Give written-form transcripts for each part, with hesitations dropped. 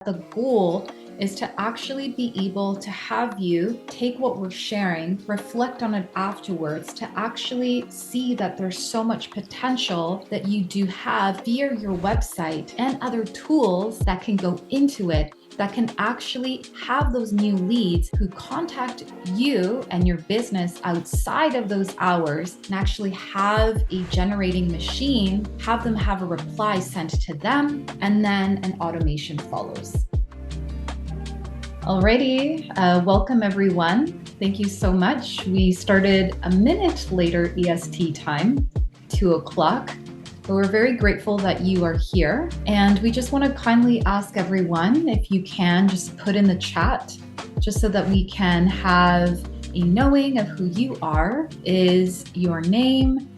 The goal is to actually be able to have you take what we're sharing, reflect on it afterwards, to actually see that there's so much potential that you do have via your website and other tools that can go into it that can actually have those new leads who contact you and your business outside of those hours and actually have a generating machine, have them have a reply sent to them, and then an automation follows. Alrighty, welcome everyone. Thank you so much. We started a minute later EST time, 2 o'clock. But we're very grateful that you are here. And we just want to kindly ask everyone, if you can, just put in the chat, just so that we can have a knowing of who you are, is your name,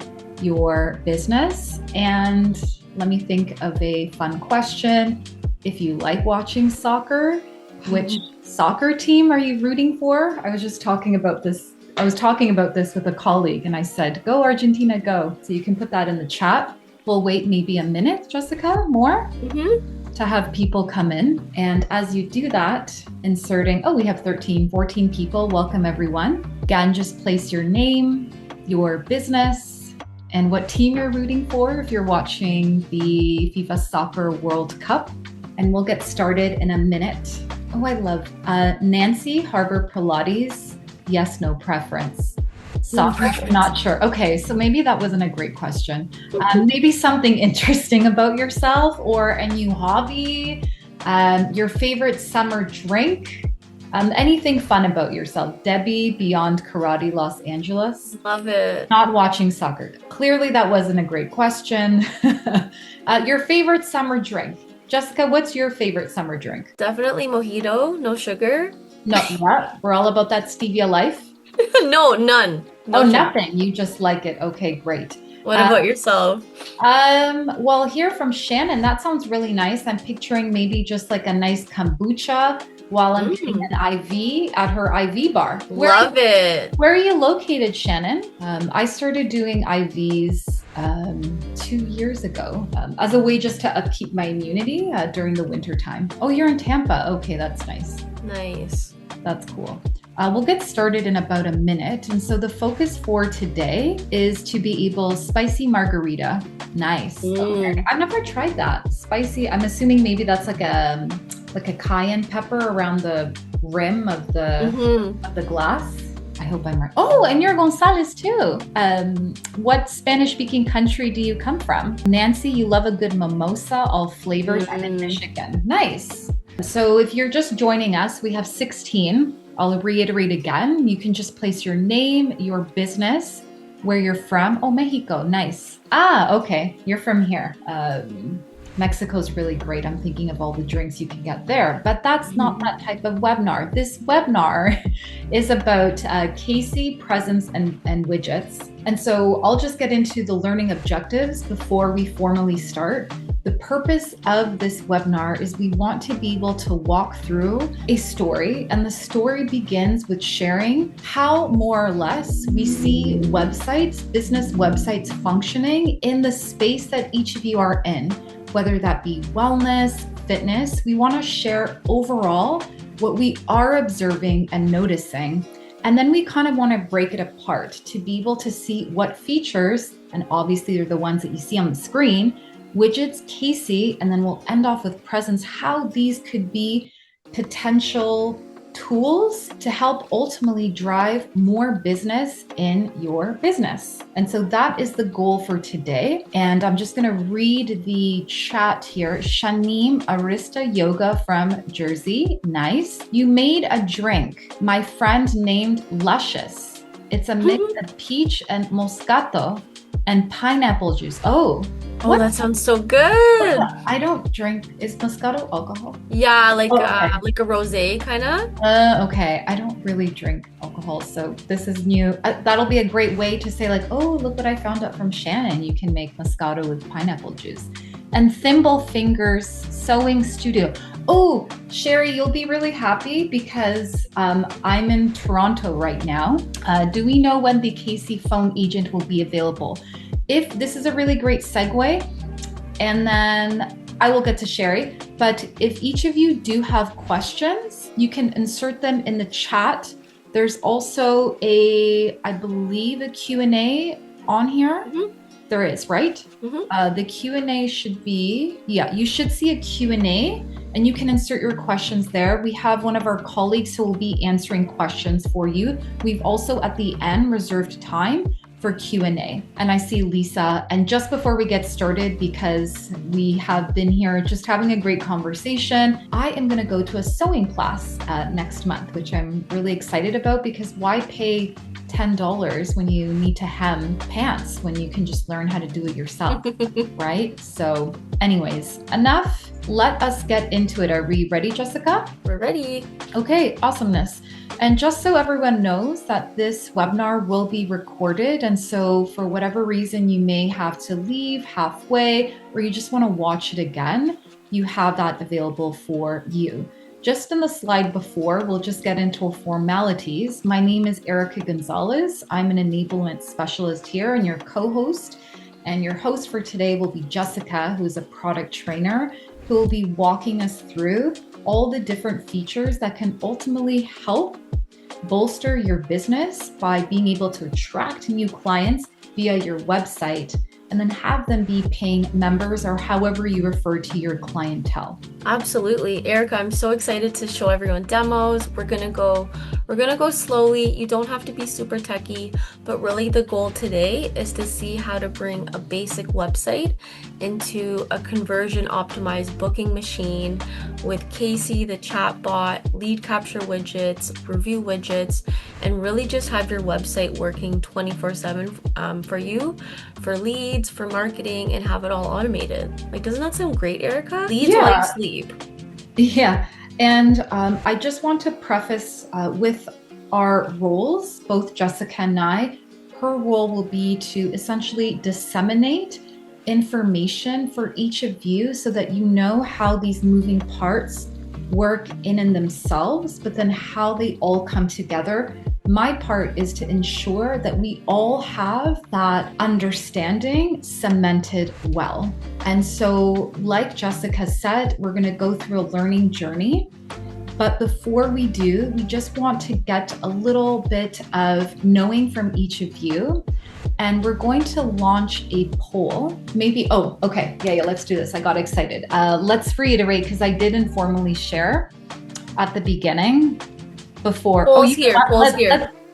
your business, and let me think of a fun question. If you like watching soccer, which soccer team are you rooting for? I was talking about this with a colleague and I said, go Argentina, go. So you can put that in the chat. We'll wait maybe a minute, Jessica, more to have people come in. And as you do that, inserting, we have 14 people. Welcome everyone. Again, just place your name, your business, and what team you're rooting for if you're watching the FIFA Soccer World Cup. And we'll get started in a minute. Oh, I love Nancy, Harbor Pilates. Yes, no preference. Soccer, not sure. Okay, so maybe that wasn't a great question. Maybe something interesting about yourself or a new hobby, your favorite summer drink, anything fun about yourself. Debbie, Beyond Karate, Los Angeles. Love it. Not watching soccer. Clearly that wasn't a great question. Your favorite summer drink. Jessica, what's your favorite summer drink? Definitely mojito, no sugar. No, yeah, we're all about that stevia life. No, none. No sugar. Nothing. You just like it. Okay, great. What about yourself? Well, here from Shannon, that sounds really nice. I'm picturing maybe just like a nice kombucha while I'm getting an IV at her IV bar. Love it. Where are you located, Shannon? I started doing IVs 2 years ago as a way just to upkeep my immunity during the winter time. Oh, you're in Tampa. Okay, that's nice. Nice. That's cool. We'll get started in about a minute. And so the focus for today is to be able spicy margarita. Nice. Okay. I've never tried that. Spicy. I'm assuming maybe that's like a cayenne pepper around the rim of the glass. I hope I'm right. Oh, and you're Gonzalez too. What Spanish-speaking country do you come from? Nancy, you love a good mimosa, all flavors. I'm in Michigan. Nice. So if you're just joining us, we have 16. I'll reiterate again. You can just place your name, your business, where you're from. Oh, Mexico. Nice. Okay. You're from here. Mexico's really great. I'm thinking of all the drinks you can get there, but that's not that type of webinar. This webinar is about CAASI, presence, and widgets. And so I'll just get into the learning objectives before we formally start. The purpose of this webinar is we want to be able to walk through a story, and the story begins with sharing how more or less we see websites, business websites functioning in the space that each of you are in, whether that be wellness, fitness. We want to share overall what we are observing and noticing. And then we kind of want to break it apart to be able to see what features, and obviously they're the ones that you see on the screen, widgets, CAASI, and then we'll end off with presence, how these could be potential tools to help ultimately drive more business in your business. And so that is the goal for today. And I'm just going to read the chat here. Shanim Arista Yoga from Jersey. Nice. You made a drink, my friend named Luscious. It's a mix of peach and moscato and pineapple juice. Oh, that sounds so good. I don't drink. Is Moscato alcohol? Yeah, like a rosé kind of. Okay. I don't really drink alcohol, so this is new. That'll be a great way to say like, oh, look what I found out from Shannon. You can make Moscato with pineapple juice. And Thimble Fingers Sewing Studio. Oh, Sherry, you'll be really happy because I'm in Toronto right now. Do we know when the CAASI phone agent will be available? If this is a really great segue, and then I will get to Sherry, But if each of you do have questions, you can insert them in the chat. There's also I believe a Q&A on here. There is, right? The Q&A should be, you should see a Q&A and you can insert your questions there. We have one of our colleagues who will be answering questions for you. We've also at the end reserved time for Q&A. And I see Lisa. And just before we get started, because we have been here just having a great conversation, I am going to go to a sewing class next month, which I'm really excited about, because why pay $10 when you need to hem pants when you can just learn how to do it yourself, right? So anyways, enough. Let us get into it. Are we ready, Jessica? We're ready. Okay, awesomeness. And just so everyone knows that this webinar will be recorded. And so for whatever reason, you may have to leave halfway or you just want to watch it again, you have that available for you. Just in the slide before, we'll just get into formalities. My name is Erica Gonzalez. I'm an enablement specialist here and your co-host. And your host for today will be Jessica, who is a product trainer, who will be walking us through all the different features that can ultimately help bolster your business by being able to attract new clients via your website and then have them be paying members or however you refer to your clientele. Absolutely. Erica, I'm so excited to show everyone demos. We're gonna go slowly. You don't have to be super techy, but really the goal today is to see how to bring a basic website into a conversion optimized booking machine with CAASI, the chatbot, lead capture widgets, review widgets, and really just have your website working 24/7 for you, for leads, for marketing, and have it all automated. Like, doesn't that sound great, Erica? Leads while you sleep. Yeah. And I just want to preface with our roles, both Jessica and I, her role will be to essentially disseminate information for each of you so that you know how these moving parts work in and themselves, but then how they all come together. My part is to ensure that we all have that understanding cemented well. And so, like Jessica said, we're going to go through a learning journey. But before we do, we just want to get a little bit of knowing from each of you. And we're going to launch a poll. Maybe, okay. Yeah, let's do this. I got excited. Let's reiterate, because I did informally share at the beginning before. Polls here.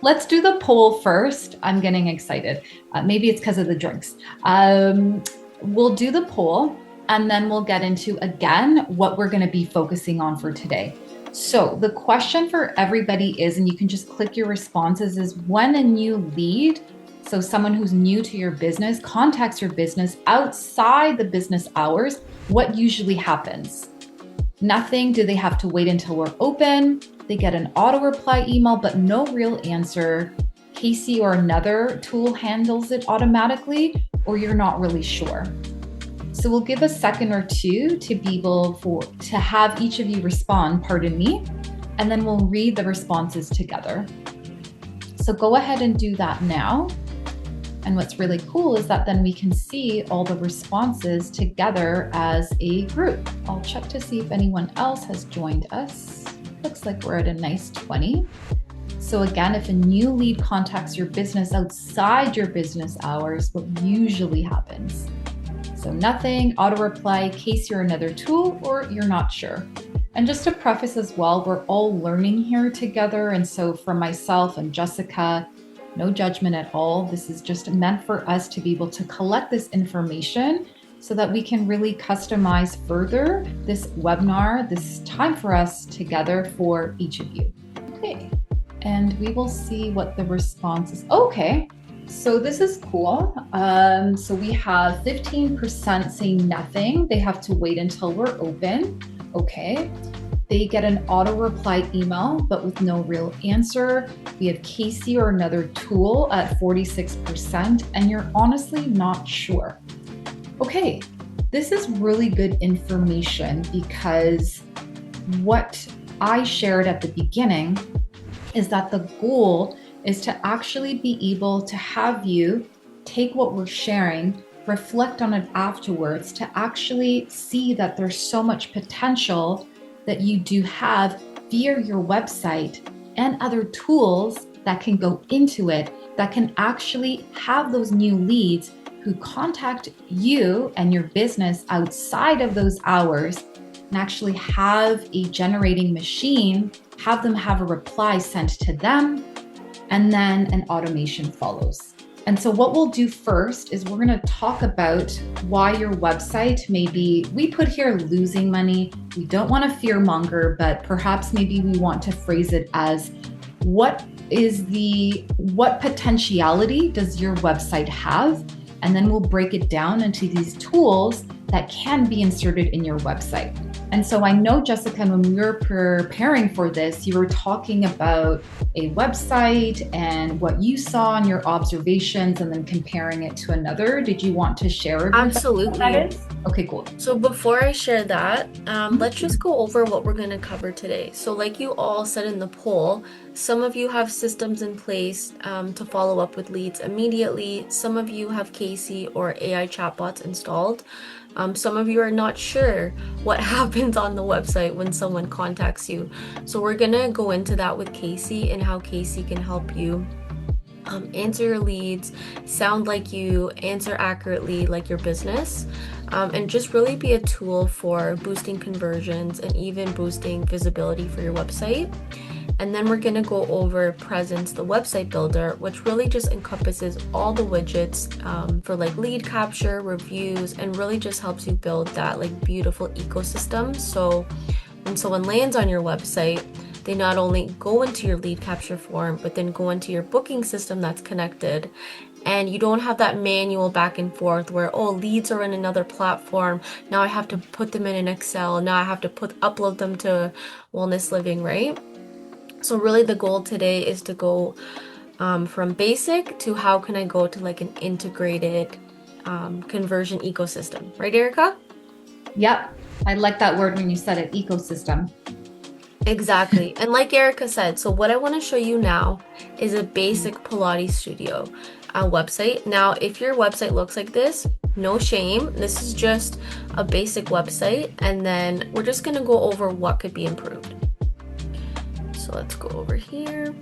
Let's do the poll first. I'm getting excited. Maybe it's because of the drinks. We'll do the poll and then we'll get into, again, what we're going to be focusing on for today. So the question for everybody is, and you can just click your responses, is when a new lead, so someone who's new to your business, contacts your business outside the business hours, what usually happens? Nothing. Do they have to wait until we're open? They get an auto reply email, but no real answer. CAASI or another tool handles it automatically, or you're not really sure. So we'll give a second or two to be able to have each of you respond, pardon me, and then we'll read the responses together. So go ahead and do that now. And what's really cool is that then we can see all the responses together as a group. I'll check to see if anyone else has joined us. Looks like we're at a nice 20. So again, if a new lead contacts your business outside your business hours, what usually happens? So nothing, auto reply, CAASI or another tool, or you're not sure. And just to preface as well, we're all learning here together. And so for myself and Jessica, no judgment at all. This is just meant for us to be able to collect this information so that we can really customize further this webinar, this time for us together for each of you. Okay, and we will see what the response is. Okay, so this is cool. So we have 15% saying nothing. They have to wait until we're open. Okay. They get an auto reply email, but with no real answer. We have CAASI or another tool at 46%, and you're honestly not sure. Okay, this is really good information because what I shared at the beginning is that the goal is to actually be able to have you take what we're sharing, reflect on it afterwards to actually see that there's so much potential that you do have via your website and other tools that can go into it that can actually have those new leads who contact you and your business outside of those hours and actually have a generating machine, have them have a reply sent to them, and then an automation follows. And so what we'll do first is we're going to talk about why your website may be, we put here losing money. We don't want to fear monger, but perhaps maybe we want to phrase it as what potentiality does your website have? And then we'll break it down into these tools that can be inserted in your website. And so I know, Jessica, when we were preparing for this, you were talking about a website and what you saw in your observations and then comparing it to another. Did you want to share Absolutely. what that is? Okay, cool. So before I share that, let's just go over what we're going to cover today. So like you all said in the poll, some of you have systems in place to follow up with leads immediately. Some of you have CAASI or AI chatbots installed. Some of you are not sure what happens on the website when someone contacts you. So we're going to go into that with CAASI and how CAASI can help you answer your leads, sound like you, answer accurately like your business, and just really be a tool for boosting conversions and even boosting visibility for your website. And then we're going to go over Presence, the website builder, which really just encompasses all the widgets for like lead capture, reviews, and really just helps you build that like beautiful ecosystem. So when someone lands on your website, they not only go into your lead capture form, but then go into your booking system that's connected. And you don't have that manual back and forth where, oh, leads are in another platform. Now I have to put them in an Excel. Now I have to upload them to Wellness Living, right? So really the goal today is to go from basic to how can I go to like an integrated conversion ecosystem. Right, Erica? Yep. I like that word when you said it, ecosystem. Exactly. And like Erica said, so what I want to show you now is a basic Pilates studio website. Now, if your website looks like this, no shame. This is just a basic website. And then we're just going to go over what could be improved. So let's go over here.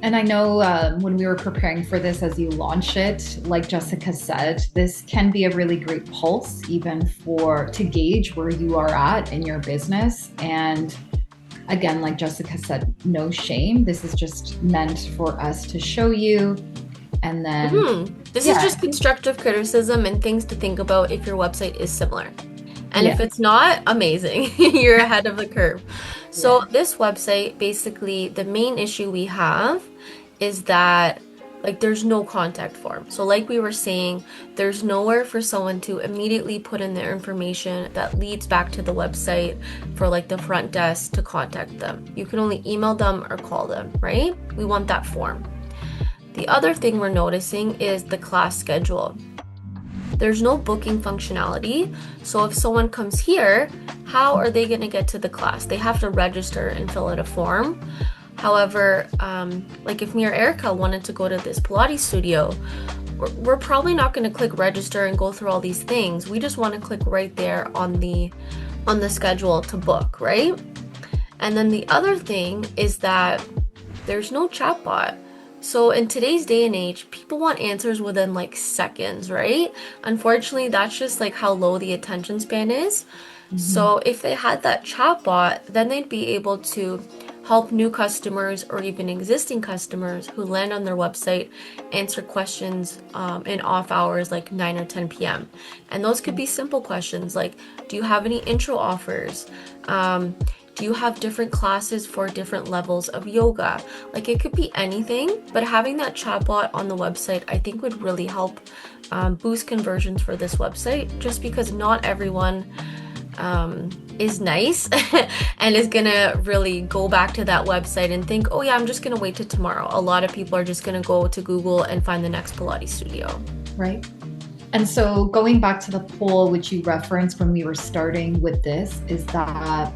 And I know when we were preparing for this, as you launch it, like Jessica said, this can be a really great pulse, even to gauge where you are at in your business. And again, like Jessica said, no shame. This is just meant for us to show you. And then this is just constructive criticism and things to think about if your website is similar. And if it's not, amazing, you're ahead of the curve. So this website, basically, the main issue we have is that like there's no contact form. So like we were saying, there's nowhere for someone to immediately put in their information that leads back to the website for like the front desk to contact them. You can only email them or call them, right? We want that form. The other thing we're noticing is the class schedule. There's no booking functionality. So if someone comes here, how are they going to get to the class? They have to register and fill out a form. However, like if me or Erica wanted to go to this Pilates studio, we're probably not going to click register and go through all these things. We just want to click right there on the schedule to book, right? And then the other thing is that there's no chatbot. So in today's day and age, people want answers within like seconds, right? Unfortunately, that's just like how low the attention span is. So if they had that chatbot, then they'd be able to help new customers or even existing customers who land on their website answer questions in off hours like 9 or 10 p.m. And those could be simple questions like, do you have any intro offers? Do you have different classes for different levels of yoga? Like it could be anything, but having that chatbot on the website, I think would really help boost conversions for this website, just because not everyone is nice and is gonna really go back to that website and think, oh yeah, I'm just gonna wait till tomorrow. A lot of people are just gonna go to Google and find the next Pilates studio. Right. And so going back to the poll, which you referenced when we were starting with this, is that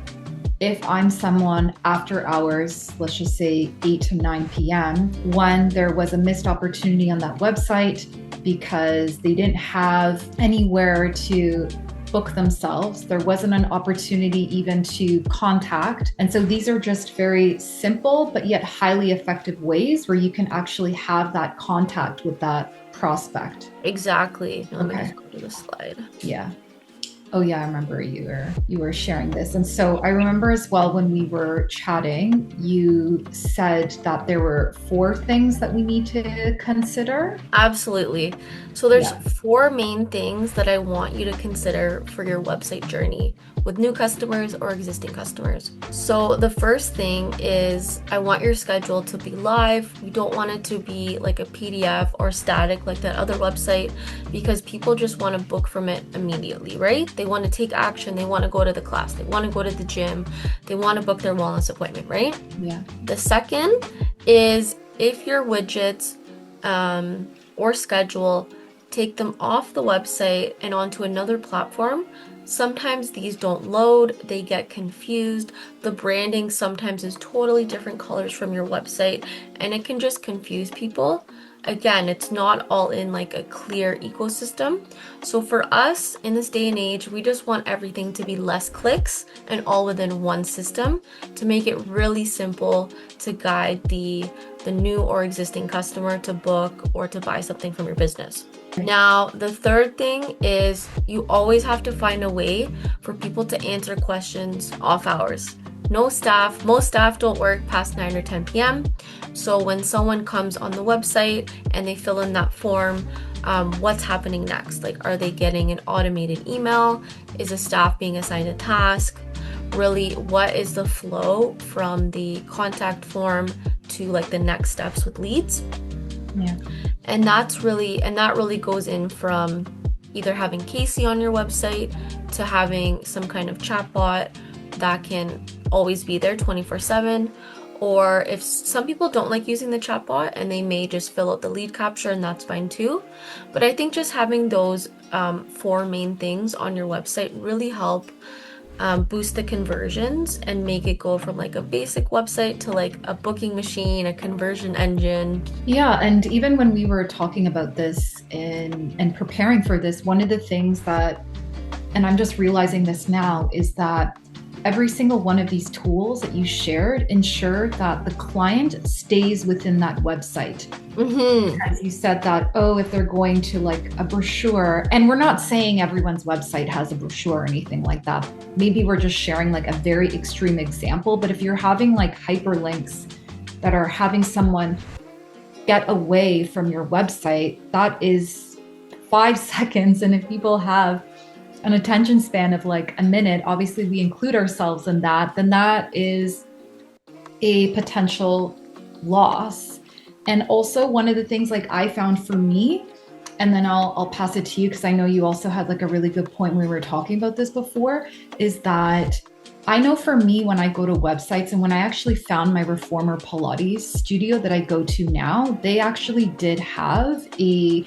if I'm someone after hours, let's just say 8 to 9 p.m., when there was a missed opportunity on that website because they didn't have anywhere to book themselves, there wasn't an opportunity even to contact. And so these are just very simple, but yet highly effective ways where you can actually have that contact with that prospect. Exactly. Let me Okay. just go to the slide. Yeah. Oh yeah, I remember you were sharing this. And so I remember as well when we were chatting, you said that there were 4 things that we need to consider. Absolutely. So there's Yeah. 4 main things that I want you to consider for your website journey with new customers or existing customers. So the first thing is I want your schedule to be live. You don't want it to be like a PDF or static like that other website, because people just want to book from it immediately, right? They want to take action. They want to go to the class. They want to go to the gym. They want to book their wellness appointment, right? Yeah. The second is if your widgets or schedule take them off the website and onto another platform. Sometimes these don't load, they get confused. The branding sometimes is totally different colors from your website, and it can just confuse people. Again, it's not all in like a clear ecosystem. So for us in this day and age, we just want everything to be less clicks and all within one system to make it really simple to guide the new or existing customer to book or to buy something from your business. Now, the third thing is you always have to find a way for people to answer questions off hours. Most staff don't work past 9 or 10 p.m. So when someone comes on the website and they fill in that form, what's happening next? Like, are they getting an automated email? Is a staff being assigned a task? Really, what is the flow from the contact form to like the next steps with leads? Yeah. And that really goes in from either having CAASI on your website to having some kind of chatbot that can always be there 24/7. Or if some people don't like using the chatbot and they may just fill out the lead capture, and that's fine too. But I think just having those 4 main things on your website really help boost the conversions and make it go from like a basic website to like a booking machine, a conversion engine. Yeah, and even when we were talking about this and preparing for this, one of the things that, and I'm just realizing this now, is that every single one of these tools that you shared ensure that the client stays within that website. As you said that, oh, if they're going to like a brochure, and we're not saying everyone's website has a brochure or anything like that. Maybe we're just sharing like a very extreme example, but if you're having like hyperlinks that are having someone get away from your website, that is 5 seconds. And if people have an attention span of like a minute, obviously we include ourselves in that, then that is a potential loss. And also one of the things like I found for me, and then I'll pass it to you because I know you also had like a really good point when we were talking about this before, is that I know for me when I go to websites, and when I actually found my reformer Pilates studio that I go to now, they actually did have a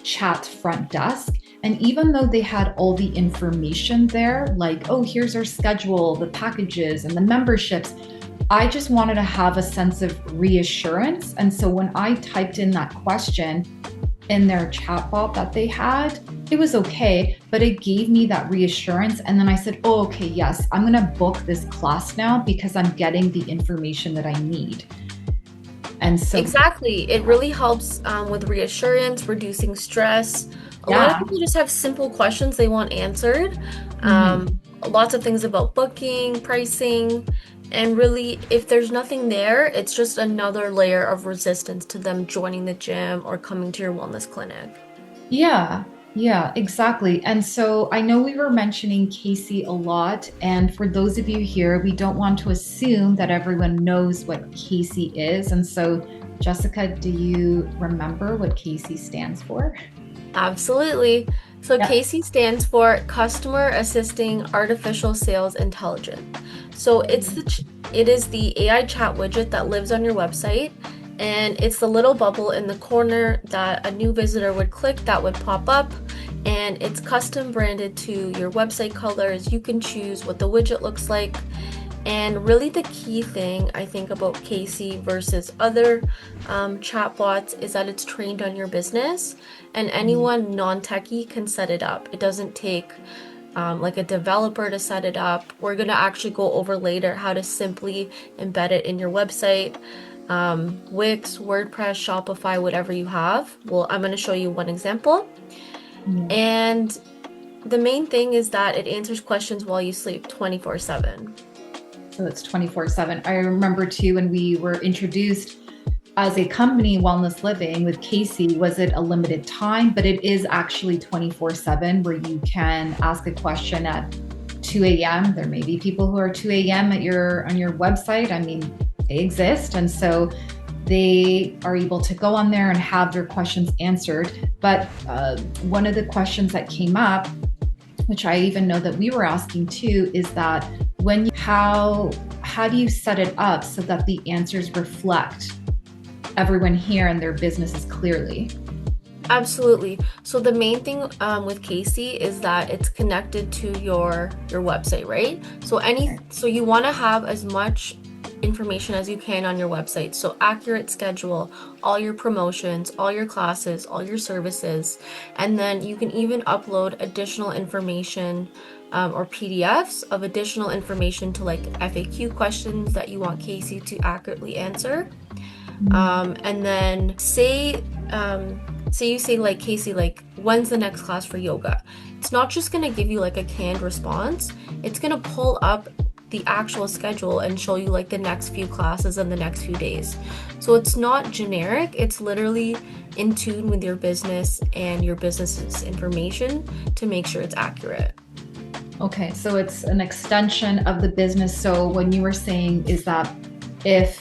chat front desk. And even though they had all the information there, like, oh, here's our schedule, the packages and the memberships, I just wanted to have a sense of reassurance. And so when I typed in that question in their chatbot that they had, it was okay, but it gave me that reassurance. And then I said, oh, okay, yes, I'm going to book this class now because I'm getting the information that I need. And so exactly, it really helps with reassurance, reducing stress. A lot of people just have simple questions they want answered. Lots of things about booking, pricing, and really, if there's nothing there, it's just another layer of resistance to them joining the gym or coming to your wellness clinic. Yeah, exactly. And so I know we were mentioning CAASI a lot. And for those of you here, we don't want to assume that everyone knows what CAASI is. And so, Jessica, do you remember what CAASI stands for? Absolutely. So Yeah. CAASI stands for Customer Assisting Artificial Sales Intelligence. So it is the AI chat widget that lives on your website, and it's the little bubble in the corner that a new visitor would click that would pop up, and it's custom branded to your website colors. You can choose what the widget looks like, And really the key thing I think about CAASI versus other chatbots is that it's trained on your business, and anyone non-techie can set it up. It doesn't take like a developer to set it up. We're going to actually go over later how to simply embed it in your website. Wix, WordPress, Shopify, whatever you have. Well, I'm going to show you one example. And the main thing is that it answers questions while you sleep 24/7. So it's 24/7. I remember too when we were introduced as a company, Wellness Living with CAASI, was it a limited time? But it is actually 24/7 where you can ask a question at 2 a.m. There may be people who are 2 a.m. on your website. I mean, they exist. And so they are able to go on there and have their questions answered. But one of the questions that came up, which I even know that we were asking too, is that how do you set it up so that the answers reflect everyone here and their businesses clearly? Absolutely. So the main thing with CAASI is that it's connected to your website, right? So you want to have as much information as you can on your website. So accurate schedule, all your promotions, all your classes, all your services, and then you can even upload additional information or PDFs of additional information to like FAQ questions that you want CAASI to accurately answer. And then say you say like, CAASI, like, when's the next class for yoga? It's not just going to give you like a canned response. It's going to pull up the actual schedule and show you like the next few classes and the next few days. So it's not generic. It's literally in tune with your business and your business's information to make sure it's accurate. Okay, so it's an extension of the business. So when you were saying is that if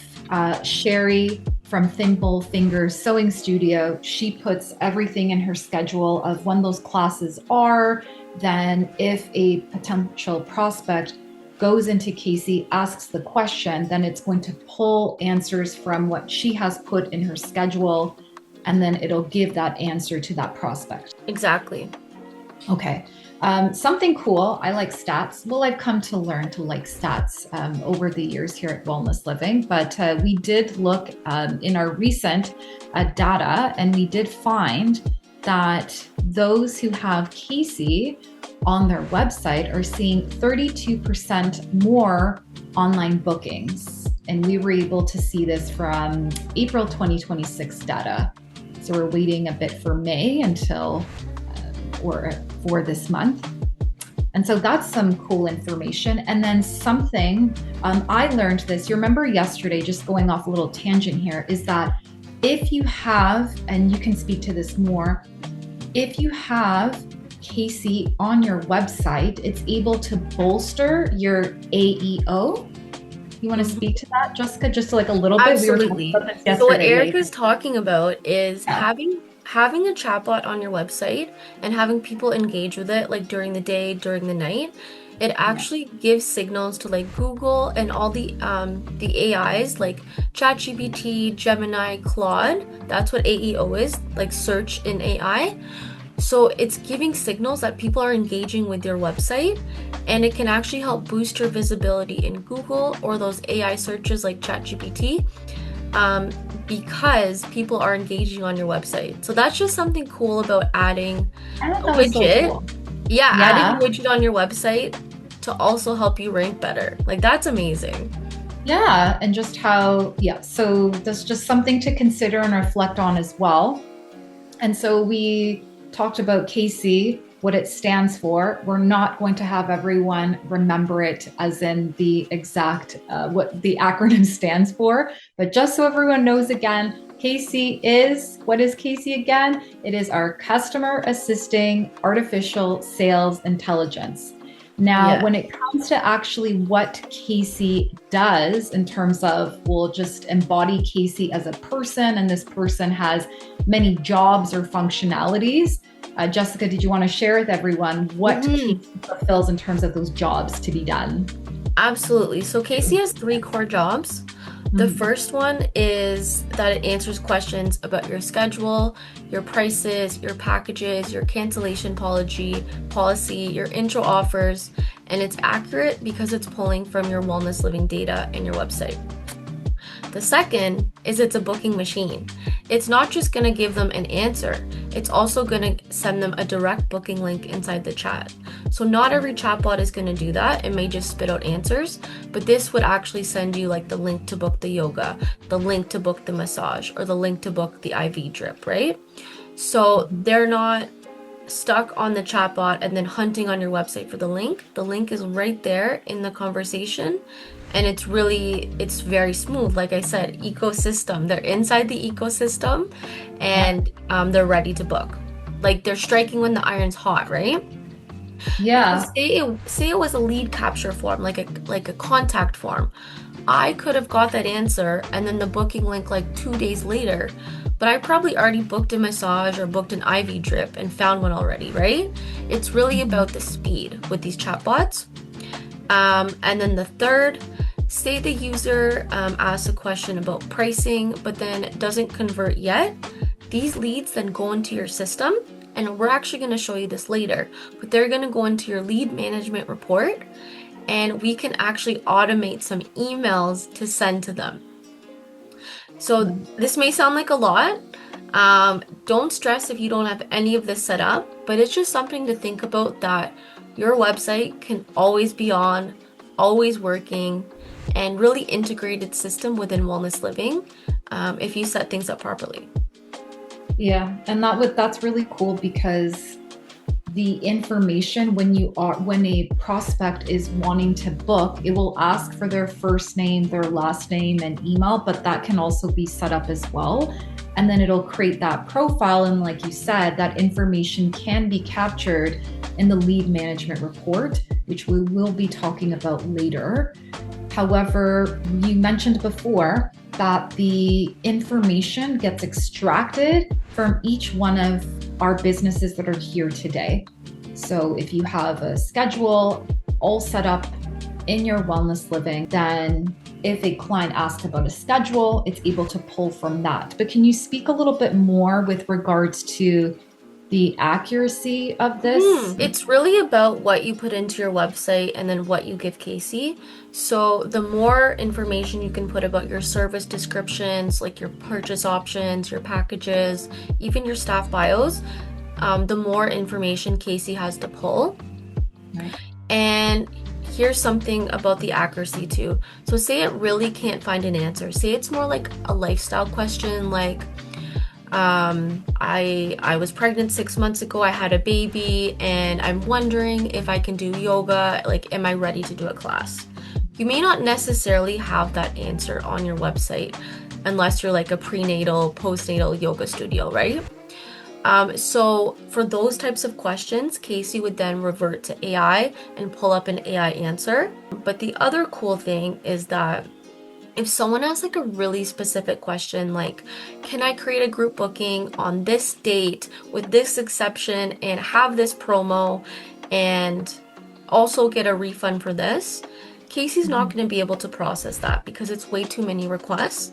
Sherry from Thimble Fingers Sewing Studio, she puts everything in her schedule of when those classes are, then if a potential prospect goes into CAASI, asks the question, then it's going to pull answers from what she has put in her schedule, and then it'll give that answer to that prospect. Exactly. Okay. Something cool. I like stats. Well, I've come to learn to like stats over the years here at Wellness Living, but we did look in our recent data, and we did find that those who have CAASI on their website are seeing 32% more online bookings. And we were able to see this from April 2026 data. So we're waiting a bit for May until or for this month. And so that's some cool information. And then something I learned this, you remember yesterday, just going off a little tangent here, is that if you have, and you can speak to this more, if you have CAASI on your website, it's able to bolster your AEO. You want to speak to that, Jessica, just like a little bit? Absolutely. We were talking about this yesterday. So what Erica's talking about is having a chatbot on your website and having people engage with it like during the day, during the night. It actually gives signals to like Google and all the AIs like ChatGPT, Gemini, Claude. That's what AEO is, like search in AI. So it's giving signals that people are engaging with your website, and it can actually help boost your visibility in Google or those AI searches like ChatGPT, because people are engaging on your website. So that's just something cool about adding a widget. So cool. Yeah, adding a widget on your website to also help you rank better. Like, that's amazing. Yeah, and just how, so that's just something to consider and reflect on as well. And so we talked about CAASI, what it stands for. We're not going to have everyone remember it as in the exact, what the acronym stands for, but just so everyone knows again, CAASI is, what is CAASI again? It is our Customer Assisting Artificial Sales Intelligence. Now, when it comes to actually what CAASI does in terms of, we'll just embody CAASI as a person, and this person has many jobs or functionalities. Jessica, did you want to share with everyone what CAASI fulfills in terms of those jobs to be done? Absolutely. So CAASI has 3 core jobs. The first one is that it answers questions about your schedule, your prices, your packages, your cancellation policy, your intro offers, and it's accurate because it's pulling from your wellness living data in your website. The second is it's a booking machine. It's not just going to give them an answer, it's also going to send them a direct booking link inside the chat. So not every chatbot is going to do that. It may just spit out answers, but this would actually send you like the link to book the yoga, the link to book the massage, or the link to book the IV drip, right? So they're not stuck on the chatbot and then hunting on your website for the link. The link is right there in the conversation, and it's very smooth. Like I said, ecosystem. They're inside the ecosystem, and they're ready to book. Like they're striking when the iron's hot, right? Yeah. Say it was a lead capture form, like a contact form. I could have got that answer and then the booking link like 2 days later, but I probably already booked a massage or booked an IV drip and found one already, right? It's really about the speed with these chatbots. And then the third, say the user asks a question about pricing, but then it doesn't convert yet. These leads then go into your system, and we're actually going to show you this later, but they're going to go into your lead management report, and we can actually automate some emails to send to them. So this may sound like a lot. Don't stress if you don't have any of this set up, but it's just something to think about, that your website can always be on, always working, and really integrated system within wellness living if you set things up properly. Yeah, and that's really cool, because the information when a prospect is wanting to book, it will ask for their first name, their last name, and email, but that can also be set up as well. And then it'll create that profile, and like you said, that information can be captured in the lead management report, which we will be talking about later. However, you mentioned before that the information gets extracted from each one of our businesses that are here today. So if you have a schedule all set up in your wellness living, then if a client asks about a schedule, it's able to pull from that. But can you speak a little bit more with regards to the accuracy of this? It's really about what you put into your website and then what you give CAASI. So the more information you can put about your service descriptions, like your purchase options, your packages, even your staff bios, the more information CAASI has to pull. Right. And here's something about the accuracy too. So say it really can't find an answer. Say it's more like a lifestyle question, like I was pregnant 6 months ago, I had a baby, and I'm wondering if I can do yoga, like am I ready to do a class? You may not necessarily have that answer on your website unless you're like a prenatal, postnatal yoga studio, right? So for those types of questions, CAASI would then revert to AI and pull up an AI answer. But the other cool thing is that if someone asks like a really specific question, like, can I create a group booking on this date with this exception and have this promo and also get a refund for this? CAASI's not going to be able to process that because it's way too many requests.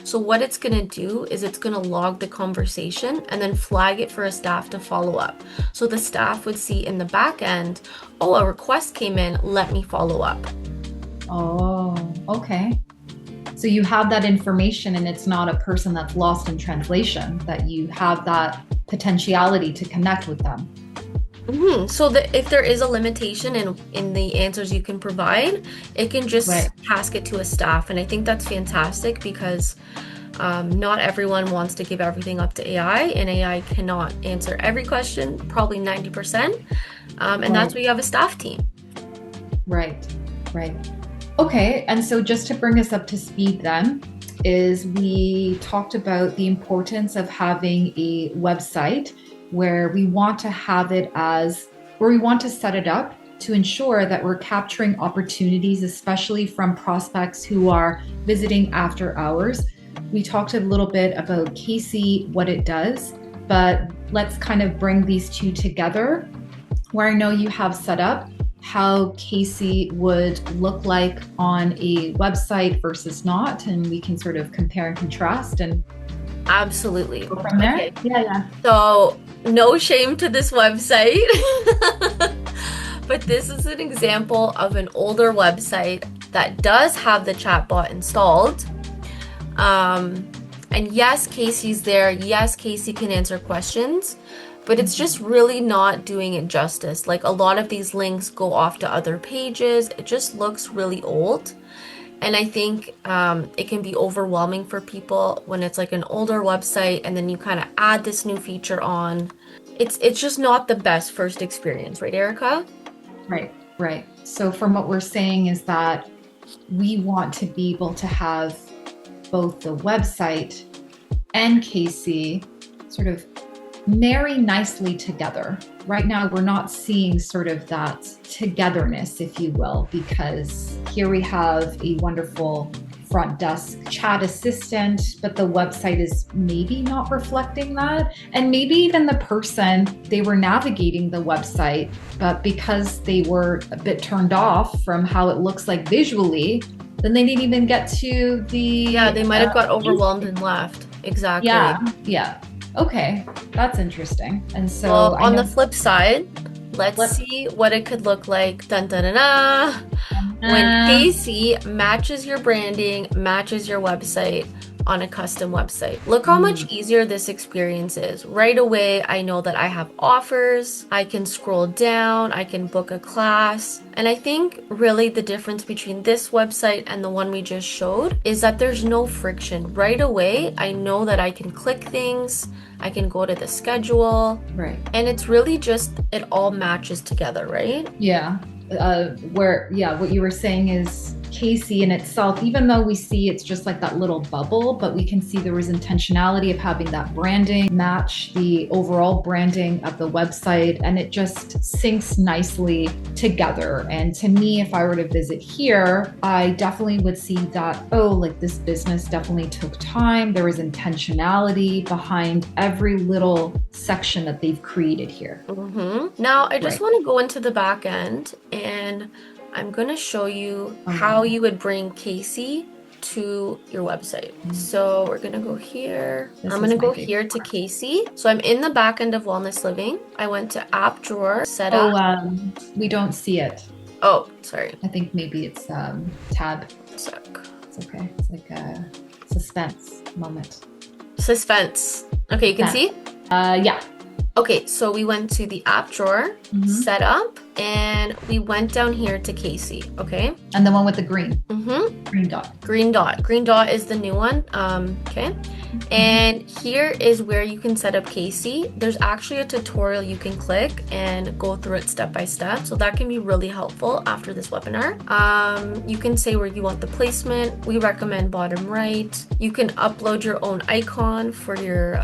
So what it's going to do is it's going to log the conversation and then flag it for a staff to follow up. So the staff would see in the back end, oh, a request came in, let me follow up. Oh, okay. So you have that information, and it's not a person that's lost in translation, that you have that potentiality to connect with them. So if there is a limitation in the answers you can provide, it can just task it to a staff. And I think that's fantastic because not everyone wants to give everything up to AI, and AI cannot answer every question, probably 90%. And that's why you have a staff team. Right. Okay, and so just to bring us up to speed then, is we talked about the importance of having a website where we want to have it where we want to set it up to ensure that we're capturing opportunities, especially from prospects who are visiting after hours. We talked a little bit about CAASI, what it does, but let's kind of bring these two together, where I know you have set up how CAASI would look like on a website versus not, and we can sort of compare and contrast and absolutely go from there. Okay. Yeah. So no shame to this website, But this is an example of an older website that does have the chatbot installed. And yes, Casey's there. Yes, Casey can answer questions, but it's just really not doing it justice. Like a lot of these links go off to other pages. It just looks really old. And I think it can be overwhelming for people when it's like an older website and then you kind of add this new feature on. It's just not the best first experience, right, Erica? Right, right. So from what we're saying is that we want to be able to have both the website and Casey sort of marry nicely together. Right now, we're not seeing sort of that togetherness, if you will, because here we have a wonderful front desk chat assistant, but the website is maybe not reflecting that. And maybe even the person, they were navigating the website, but because they were a bit turned off from how it looks like visually, then they didn't even get to the... Yeah, they might have got overwhelmed and left. Exactly. Yeah. Okay, that's interesting. And so well, on the flip side, let's see what it could look like. Dun, dun, dun, dun. When Casey matches your branding, matches your website on a custom website. Look how much easier this experience is. Right away, I know that I have offers. I can scroll down. I can book a class. And I think really the difference between this website and the one we just showed is that there's no friction. Right away, I know that I can click things. I can go to the schedule. Right. And it's really just, it all matches together, right? Yeah. What you were saying is Casey in itself, even though we see it's just like that little bubble, but we can see there was intentionality of having that branding match the overall branding of the website, and it just syncs nicely together. And to me, if I were to visit here, I definitely would see that, oh, like this business definitely took time. There was intentionality behind every little section that they've created here. Now, I just want to go into the back end and I'm going to show you how you would bring Casey to your website. So we're going to go here. I'm going to go here to Casey. So I'm in the back end of Wellness Living. I went to app drawer, setup. Oh, we don't see it. Oh, sorry. I think maybe it's tab. Sec. It's okay. It's like a suspense moment. Suspense. Okay, you can see? Yeah. Okay, so we went to the app drawer, setup, and we went down here to Casey, okay? And the one with the green. Green dot. Green dot. Green dot is the new one. Okay. And here is where you can set up Casey. There's actually a tutorial you can click and go through it step by step. So that can be really helpful after this webinar. You can say where you want the placement. We recommend bottom right. You can upload your own icon for your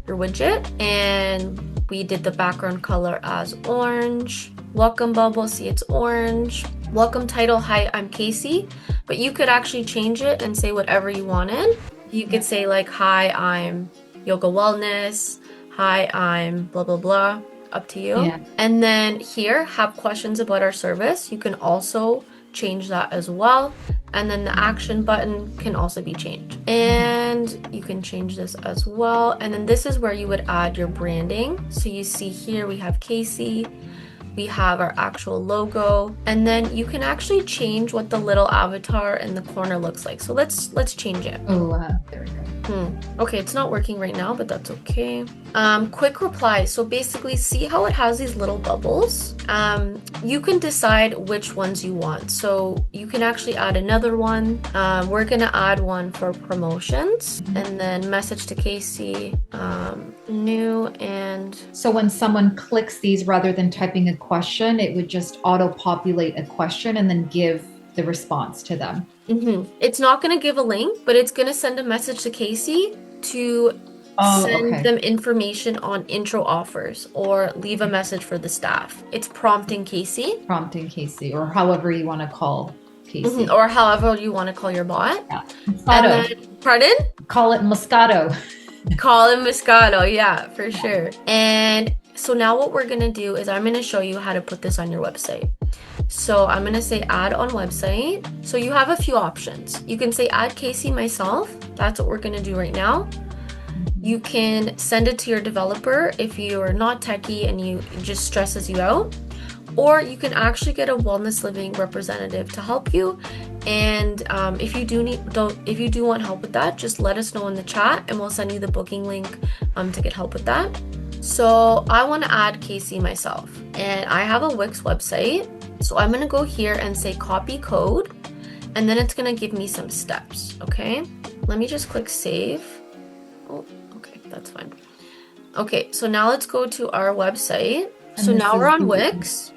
widget. And we did the background color as orange. Welcome bubble, see it's orange. Welcome title, hi, I'm Casey. But you could actually change it and say whatever you wanted. You could say like, hi, I'm Yoga Wellness. Hi, I'm blah, blah, blah. Up to you. Yeah. And then here, have questions about our service. You can also change that as well. And then the action button can also be changed. And you can change this as well. And then this is where you would add your branding. So you see here we have Casey. We have our actual logo, and then you can actually change what the little avatar in the corner looks like. So let's change it. Oh, there we go. Okay, it's not working right now, but that's okay. Quick reply. So basically, see how it has these little bubbles? You can decide which ones you want. So you can actually add another one. We're gonna add one for promotions, and then message to Casey, new. And so when someone clicks these, rather than typing a question, it would just auto-populate a question and then give the response to them. It's not going to give a link, but it's going to send a message to Casey to send them information on intro offers or leave a message for the staff. It's prompting Casey. Prompting Casey, or however you want to call Casey. Or however you want to call your bot. Yeah. Moscato. Pardon? Call it Moscato. Call it Moscato, yeah, for sure. And so now what we're going to do is I'm going to show you how to put this on your website. So I'm going to say add on website. So you have a few options. You can say add Casey myself. That's what we're going to do right now. You can send it to your developer if you are not techie and it just stresses you out. or you can actually get a wellness living representative to help you. And if you do want help with that, just let us know in the chat and we'll send you the booking link to get help with that. So I want to add CAASI myself, and I have a Wix website. So I'm going to go here and say copy code, and then it's going to give me some steps. Okay, let me just click save. Oh, okay, that's fine. Okay, so now let's go to our website. So now we're on Wix.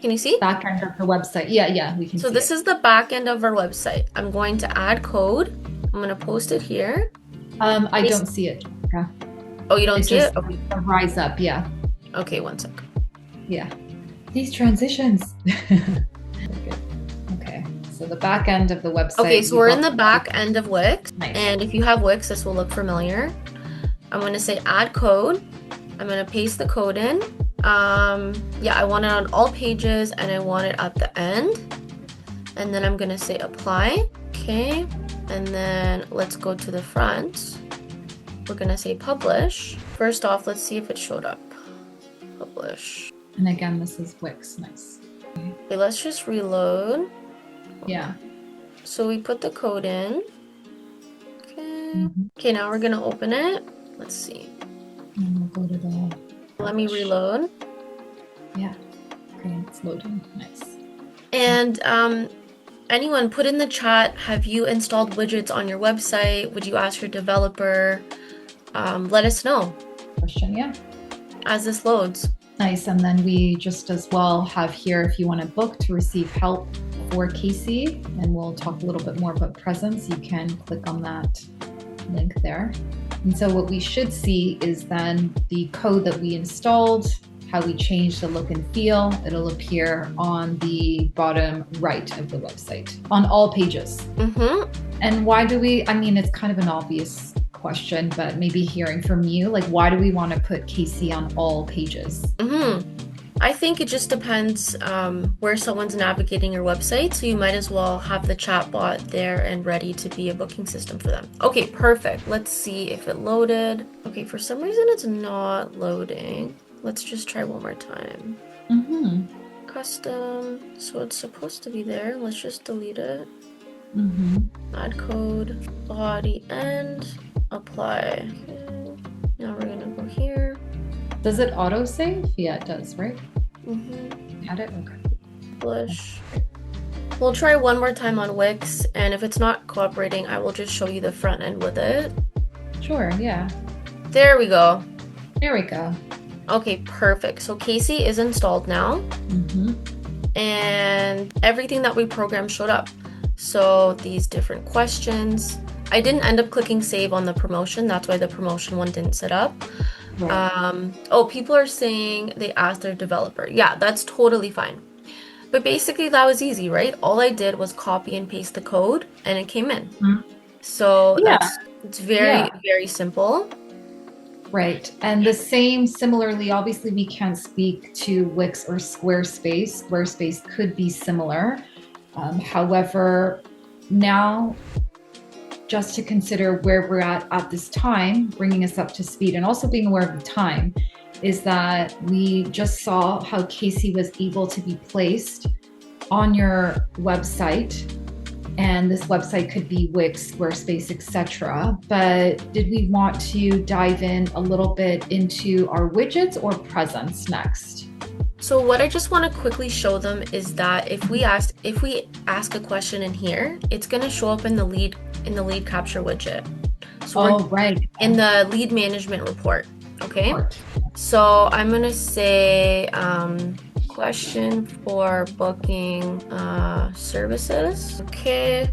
Can you see? Back end of the website. Yeah, we can see. So this is the back end of our website. I'm going to add code. I'm going to post it here. I don't see it. Okay. Oh, you don't see it? Okay. Rise up, yeah. Okay, one sec. Yeah. These transitions. Okay, so the back end of the website. Okay, so we're in the back end of Wix. Nice. And if you have Wix, this will look familiar. I'm going to say add code. I'm going to paste the code in. Yeah, I want it on all pages and I want it at the end. And then I'm going to say apply. Okay. And then let's go to the front. We're going to say publish. First off, let's see if it showed up. Publish. And again, this is Wix. Nice. Okay, let's just reload. Yeah. So we put the code in. Okay. Okay, now we're going to open it. Let's see. And we'll go to the... Let me reload. Yeah. Okay, it's loading. Nice. And anyone, put in the chat, have you installed widgets on your website? Would you ask your developer? Let us know. Question, yeah. As this loads. Nice. And then we just as well have here, if you want to book to receive help for CAASI, and we'll talk a little bit more about presence, you can click on that link there. And so what we should see is then the code that we installed, how we changed the look and feel. It'll appear on the bottom right of the website on all pages. And why do we, I mean, it's kind of an obvious question, but maybe hearing from you, like, why do we want to put CAASI on all pages? I think it just depends where someone's navigating your website. So you might as well have the chat bot there and ready to be a booking system for them. Okay, perfect. Let's see if it loaded. Okay, for some reason it's not loading. Let's just try one more time. Custom. So it's supposed to be there. Let's just delete it. Add code, body, end, apply. Okay. Now we're gonna go here. Does it auto save? Yeah, it does, right? Add it? Okay. Publish. We'll try one more time on Wix, and if it's not cooperating, I will just show you the front end with it. Sure, yeah. There we go. There we go. Okay, perfect. So CAASI is installed now. And everything that we programmed showed up. So these different questions. I didn't end up clicking save on the promotion. That's why the promotion one didn't set up. Right. Oh, people are saying they asked their developer. Yeah, that's totally fine. But basically that was easy, right? All I did was copy and paste the code and it came in. So it's very, very simple. Right. And the same, similarly, obviously we can't speak to Wix or Squarespace. Squarespace could be similar. However, now just to consider where we're at this time, bringing us up to speed and also being aware of the time, is that we just saw how CAASI was able to be placed on your website. And this website could be Wix, Squarespace, etc. But did we want to dive in a little bit into our widgets or presence next? So what I just want to quickly show them is that if we ask a question in here, it's going to show up in the lead capture widget. So in the lead management report. Okay. So I'm going to say question for booking services. Okay.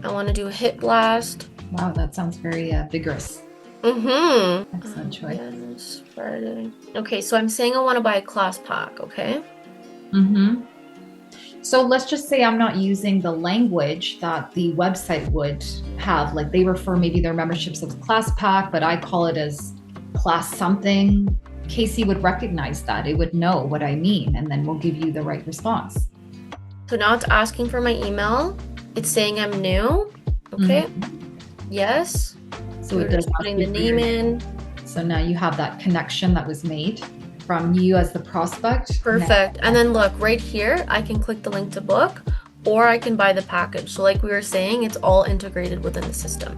I want to do a hit blast. Wow, that sounds very vigorous. Excellent choice. Yes, Friday. Okay, so I'm saying I want to buy a class pack, okay? So let's just say I'm not using the language that the website would have. Like they refer maybe their memberships as class pack, but I call it as class something. CAASI would recognize that. It would know what I mean, and then we'll give you the right response. So now it's asking for my email. It's saying I'm new. Okay. Yes. So it does putting the name in. So now you have that connection that was made. from you as the prospect. Perfect. And then look right here, I can click the link to book, or I can buy the package. So like we were saying, it's all integrated within the system.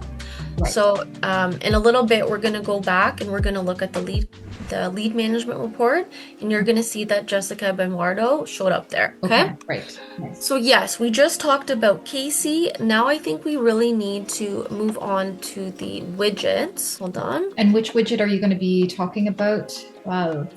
Right. So in a little bit, we're going to go back and we're going to look at the lead management report, and you're going to see that Jessica Benuardo showed up there. Okay. Right. Nice. So yes, we just talked about CAASI. Now I think we really need to move on to the widgets. Hold on. And which widget are you going to be talking about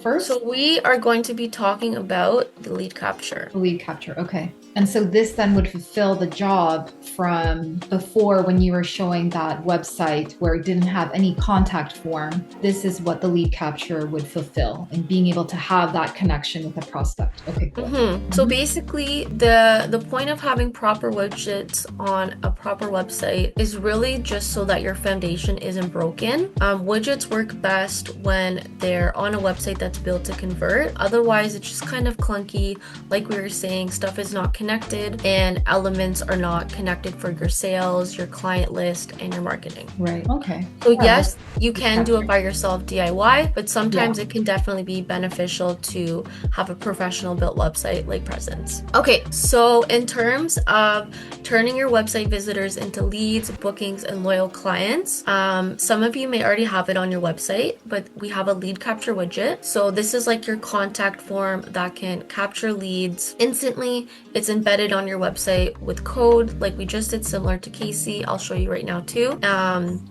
first? So we are going to be talking about the lead capture. The lead capture. Okay. And so this then would fulfill the job from before when you were showing that website where it didn't have any contact form. This is what the lead capture would fulfill, and being able to have that connection with the prospect. Okay, cool. So basically the point of having proper widgets on a proper website is really just so that your foundation isn't broken. Widgets work best when they're on a website that's built to convert. Otherwise, it's just kind of clunky. Like we were saying, stuff is not connected and elements are not connected for your sales, your client list, and your marketing. Right. Okay. So yes, you can do it by yourself DIY, but sometimes it can definitely be beneficial to have a professional built website like Presence. Okay, so in terms of turning your website visitors into leads, bookings, and loyal clients, some of you may already have it on your website, but we have a lead capture widget. So this is like your contact form that can capture leads instantly. It's embedded on your website with code like we just did, similar to CAASI. I'll show you right now too.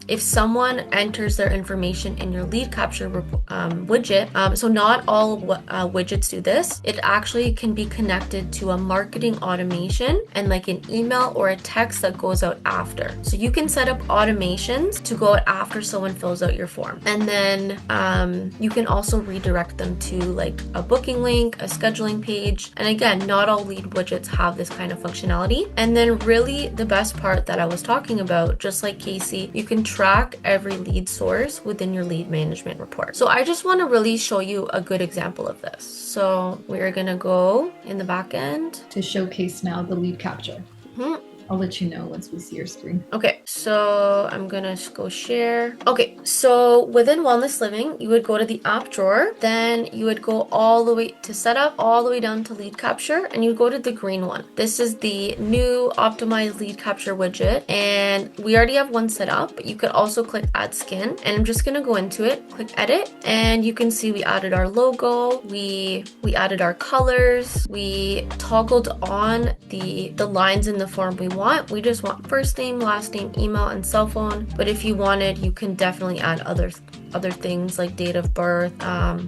If someone enters their information in your lead capture widget, so not all widgets do this. It actually can be connected to a marketing automation and like an email or a text that goes out after. So you can set up automations to go out after someone fills out your form. And then you can also redirect them to like a booking link, a scheduling page. And again, not all lead widgets have this kind of functionality. And then really the best part that I was talking about, just like CAASI, you can track every lead source within your lead management report. So I just want to really show you a good example of this. So we're going to go in the back end to showcase now the lead capture. I'll let you know once we see your screen. Okay, so I'm gonna go share. Okay, so within Wellness Living, you would go to the app drawer, then you would go all the way to setup, all the way down to lead capture, and you go to the green one. This is the new optimized lead capture widget, and we already have one set up, but you could also click add skin, and I'm just gonna go into it, click edit, and you can see we added our logo, we added our colors, we toggled on the lines in the form we want. We just want first name, last name, email, and cell phone. But if you wanted, you can definitely add other things like date of birth,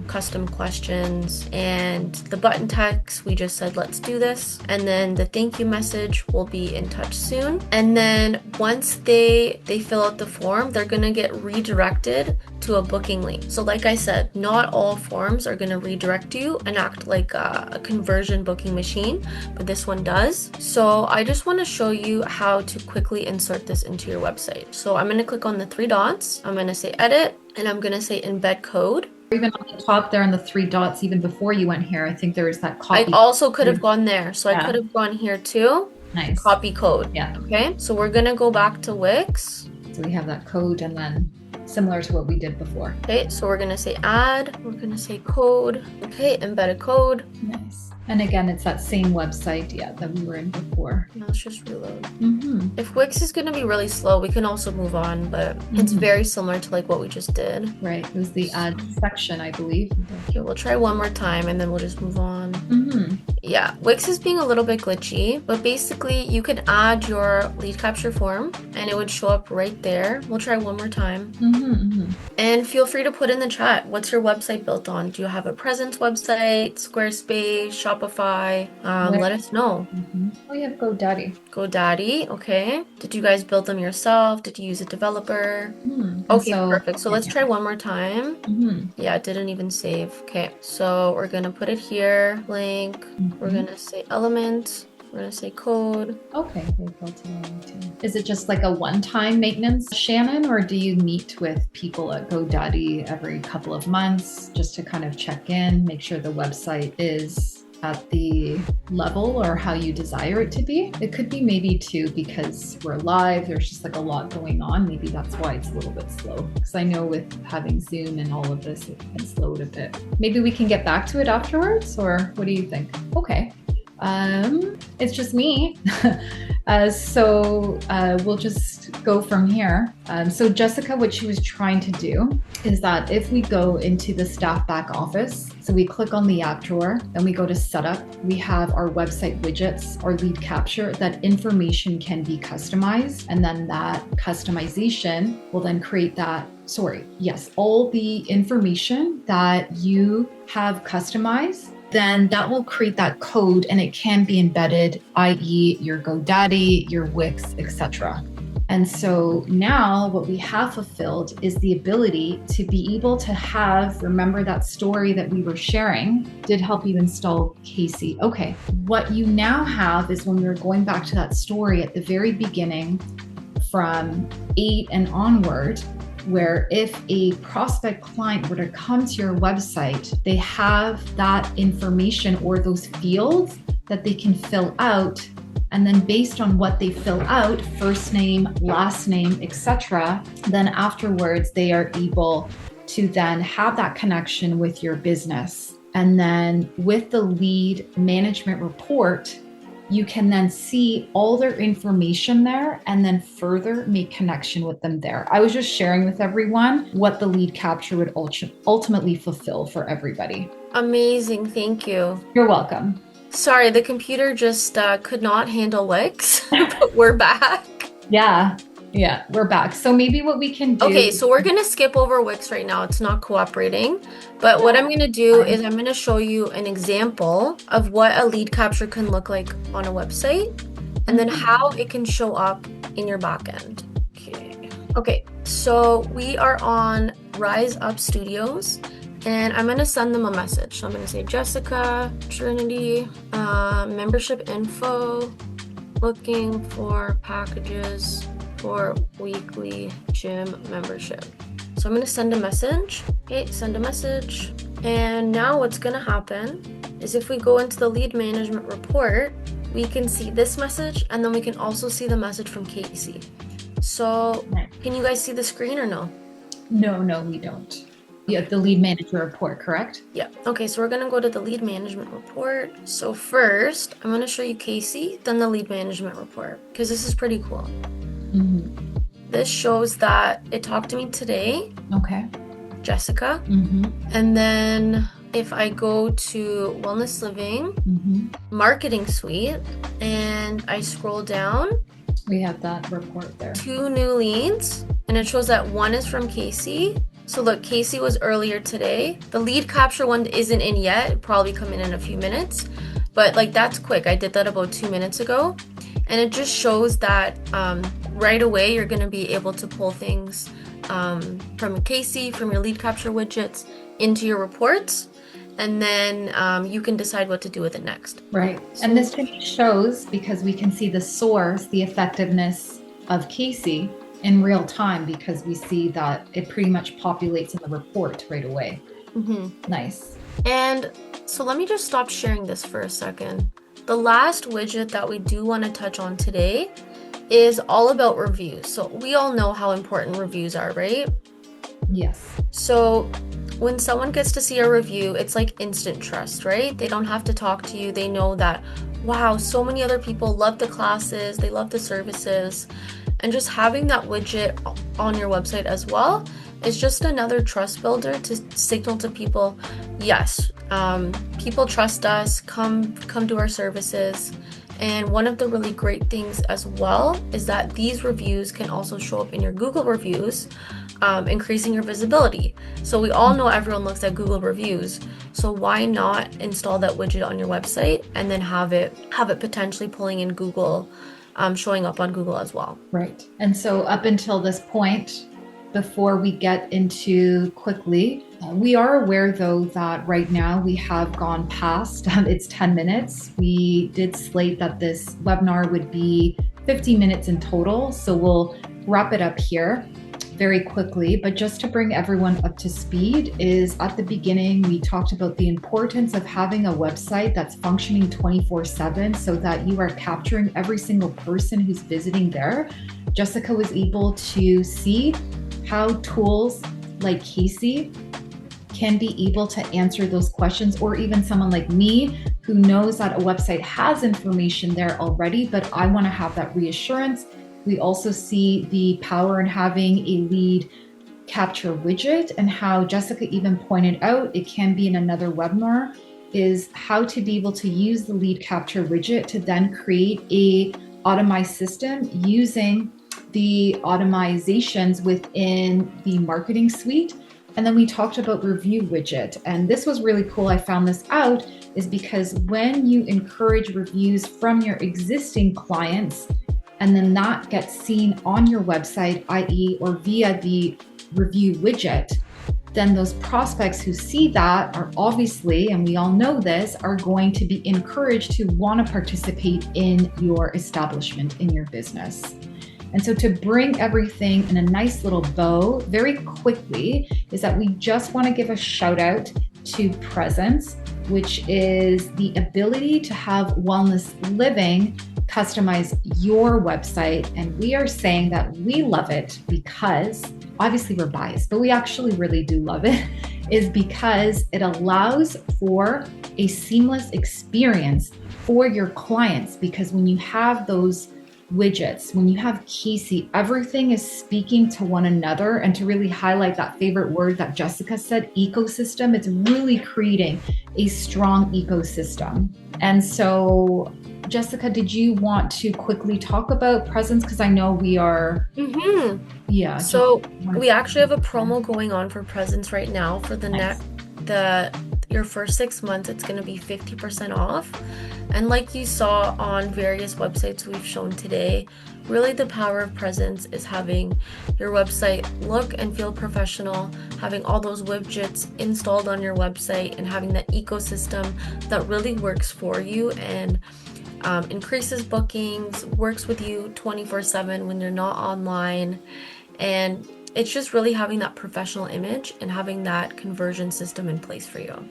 custom questions, and the button text. We just said, let's do this. And then the thank you message will be in touch soon. And then once they fill out the form, they're going to get redirected to a booking link. So like I said, not all forms are going to redirect you and act like a conversion booking machine, but this one does. So I just want to show you how to quickly insert this into your website. So I'm going to click on the three dots. I'm going to say edit, and I'm going to say embed code. Even on the top there on the three dots, even before you went here, I think there was that copy. I also could have gone there. So I could have gone here too. Nice. Copy code. Yeah. Okay. So we're going to go back to Wix. So we have that code, and then similar to what we did before. Okay. So we're going to say add. We're going to say code. Okay. Embedded code. Nice. And again, it's that same website, that we were in before. Now let's just reload. If Wix is going to be really slow, we can also move on, but it's very similar to like what we just did. Right. It was the add section, I believe. Okay, we'll try one more time and then we'll just move on. Yeah, Wix is being a little bit glitchy, but basically you can add your lead capture form and it would show up right there. We'll try one more time. And feel free to put in the chat, what's your website built on? Do you have a Presence website, Squarespace, Shopify? Let us know. Oh, you have GoDaddy. GoDaddy, okay. Did you guys build them yourself? Did you use a developer? Okay, perfect. So let's try one more time. Yeah, it didn't even save. Okay, so we're gonna put it here, link. We're gonna say element. We're gonna say code. Okay, they built it. Is it just like a one-time maintenance, Shannon, or do you meet with people at GoDaddy every couple of months just to kind of check in, make sure the website is at the level or how you desire it to be. It could be maybe too because we're live, there's just like a lot going on. Maybe that's why it's a little bit slow. Because I know with having Zoom and all of this, it slowed a bit. Maybe we can get back to it afterwards, or what do you think? Okay. It's just me. So we'll just go from here. So Jessica, what she was trying to do is that if we go into the staff back office, so we click on the app drawer, then we go to setup, we have our website widgets, our lead capture, that information can be customized. And then that customization will then create that, all the information that you have customized, then that will create that code and it can be embedded, i.e. your GoDaddy, your Wix, etc. And so now what we have fulfilled is the ability to be able to have, remember that story that we were sharing did help you install CAASI. Okay, what you now have is when we were going back to that story at the very beginning from 8 and onward, where if a prospect client were to come to your website, they have that information or those fields that they can fill out. And then based on what they fill out, first name, last name, etc., then afterwards they are able to then have that connection with your business. And then with the lead management report, you can then see all their information there and then further make connection with them there. I was just sharing with everyone what the lead capture would ultimately fulfill for everybody. Amazing. Thank you. You're welcome. Sorry, the computer just could not handle Wix, but we're back. Yeah, we're back. So maybe what we can do... Okay, so we're going to skip over Wix right now. It's not cooperating. But what I'm going to do is I'm going to show you an example of what a lead capture can look like on a website and then how it can show up in your backend. Okay, so we are on Rise Up Studios and I'm going to send them a message. So I'm going to say, Jessica, Trinity, membership info, looking for packages for weekly gym membership. So I'm going to send a message. Okay, send a message. And now what's going to happen is if we go into the lead management report, we can see this message and then we can also see the message from CAASI. So can you guys see the screen or no? No, we don't. Yeah, the lead management report, correct? Yeah. Okay, so we're going to go to the lead management report. So first, I'm going to show you CAASI, then the lead management report, because this is pretty cool. Mm-hmm. This shows that it talked to me today. Okay. Jessica. Mm-hmm. And then if I go to Wellness Living, Marketing Suite, and I scroll down, we have that report there. 2 new leads, and it shows that one is from CAASI. So look, CAASI was earlier today. The lead capture one isn't in yet. It'll probably come in a few minutes, but like that's quick. I did that about 2 minutes ago. And it just shows that right away you're going to be able to pull things from CAASI, from your lead capture widgets into your reports, and then you can decide what to do with it next. Right. So, and this shows, because we can see the source, the effectiveness of CAASI in real time, because we see that it pretty much populates in the report right away. Nice. And so let me just stop sharing this for a second. The last widget that we do want to touch on today is all about reviews. So we all know how important reviews are, right? Yes. So when someone gets to see a review, it's like instant trust, right? They don't have to talk to you. They know that, wow, so many other people love the classes, they love the services. And just having that widget on your website as well is just another trust builder to signal to people, yes, people trust us, come to our services. And one of the really great things as well is that these reviews can also show up in your Google reviews, increasing your visibility. So we all know everyone looks at Google reviews. So why not install that widget on your website and then have it potentially pulling in Google, showing up on Google as well. Right. And so up until this point, before we get into quickly, we are aware though that right now we have gone past, it's 10 minutes. We did slate that this webinar would be 50 minutes in total. So we'll wrap it up here very quickly, but just to bring everyone up to speed, is at the beginning, we talked about the importance of having a website that's functioning 24/7 so that you are capturing every single person who's visiting there. Jessica was able to see how tools like CAASI can be able to answer those questions, or even someone like me who knows that a website has information there already, but I want to have that reassurance. We also see the power in having a lead capture widget, and how Jessica even pointed out, it can be in another webinar, is how to be able to use the lead capture widget to then create a automized system using the automizations within the marketing suite. And then we talked about review widget. And this was really cool. I found this out is because when you encourage reviews from your existing clients, and then that gets seen on your website, i.e., or via the review widget, then those prospects who see that are obviously, and we all know this, are going to be encouraged to want to participate in your establishment, in your business. And so to bring everything in a nice little bow very quickly is that we just want to give a shout out to Presence, which is the ability to have wellness living customize your website. And we are saying that we love it because obviously we're biased, but we actually really do love it, is because it allows for a seamless experience for your clients. Because when you have those widgets, when you have CAASI, everything is speaking to one another. And to really highlight that favorite word that Jessica said, ecosystem, it's really creating a strong ecosystem. And so, Jessica, did you want to quickly talk about Presence? Because I know we are. Yeah. So we actually have a promo going on for Presence right now for your first 6 months. It's going to be 50% off. And like you saw on various websites we've shown today, really the power of Presence is having your website look and feel professional, having all those widgets installed on your website, and having that ecosystem that really works for you and increases bookings, works with you 24/7 when you're not online. And it's just really having that professional image and having that conversion system in place for you.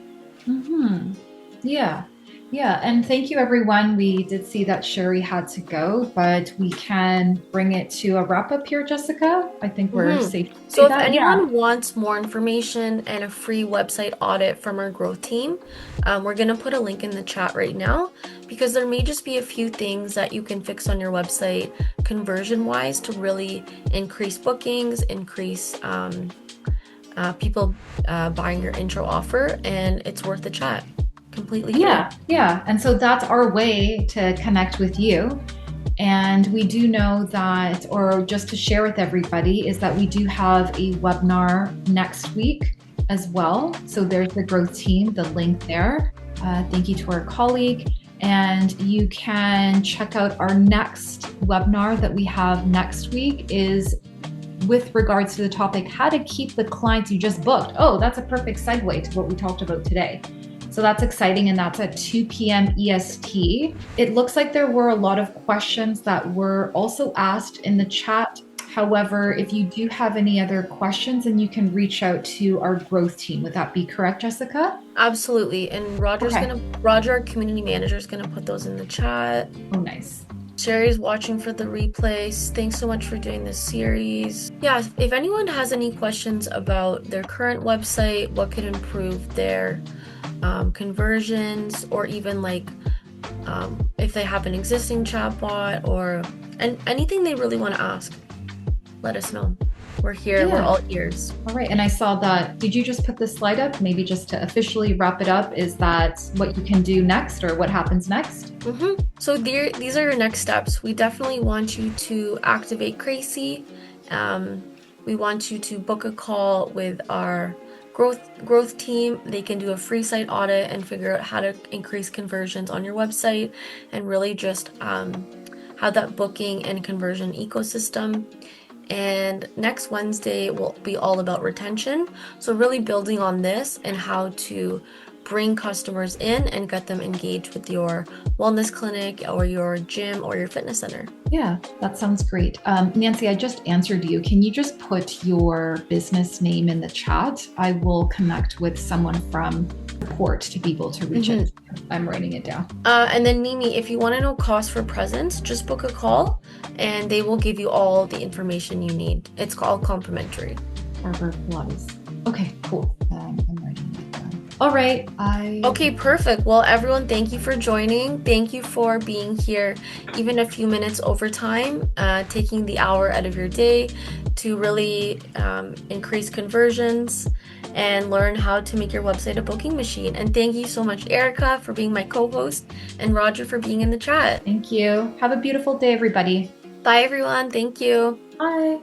Yeah. Yeah. And thank you, everyone. We did see that Sherry had to go, but we can bring it to a wrap up here, Jessica. I think we're safe to So say if that. anyone wants more information and a free website audit from our growth team, we're going to put a link in the chat right now, because there may just be a few things that you can fix on your website conversion wise to really increase bookings, increase people buying your intro offer, and it's worth the chat. Completely. Yeah. And so that's our way to connect with you. And we do know that, or just to share with everybody, is that we do have a webinar next week as well. So there's the growth team, the link there. Thank you to our colleague. And you can check out our next webinar that we have next week is with regards to the topic, how to keep the clients you just booked. Oh, that's a perfect segue to what we talked about today. So that's exciting, and that's at 2 p.m. EST. It looks like there were a lot of questions that were also asked in the chat. However, if you do have any other questions, then you can reach out to our growth team. Would that be correct, Jessica? Absolutely. And Roger, our community manager, is gonna put those in the chat. Oh, nice. Sherry's watching for the replays. Thanks so much for doing this series. Yeah, if anyone has any questions about their current website, what could improve their conversions, or even like if they have an existing chatbot or anything they really want to ask, let us know. We're here. We're all ears. All right. And I saw that. Did you just put this slide up? Maybe just to officially wrap it up, is that what you can do next, or what happens next? So these are your next steps. We definitely want you to activate CAASI. We want you to book a call with our growth team. They can do a free site audit and figure out how to increase conversions on your website, and really just have that booking and conversion ecosystem. And next Wednesday will be all about retention. So really building on this and how to bring customers in and get them engaged with your wellness clinic or your gym or your fitness center. Yeah, that sounds great. Nancy, I just answered you. Can you just put your business name in the chat? I will connect with someone from support to be able to reach it. I'm writing it down. And then Mimi, if you want to know cost for presence, just book a call and they will give you all the information you need. It's called complimentary. Barber Pilates. Okay, cool. I'm writing it down. All right. Okay, perfect. Well, everyone, thank you for joining. Thank you for being here, even a few minutes over time, taking the hour out of your day to really increase conversions and learn how to make your website a booking machine. And thank you so much, Erica, for being my co-host, and Roger for being in the chat. Thank you. Have a beautiful day, everybody. Bye, everyone. Thank you. Bye.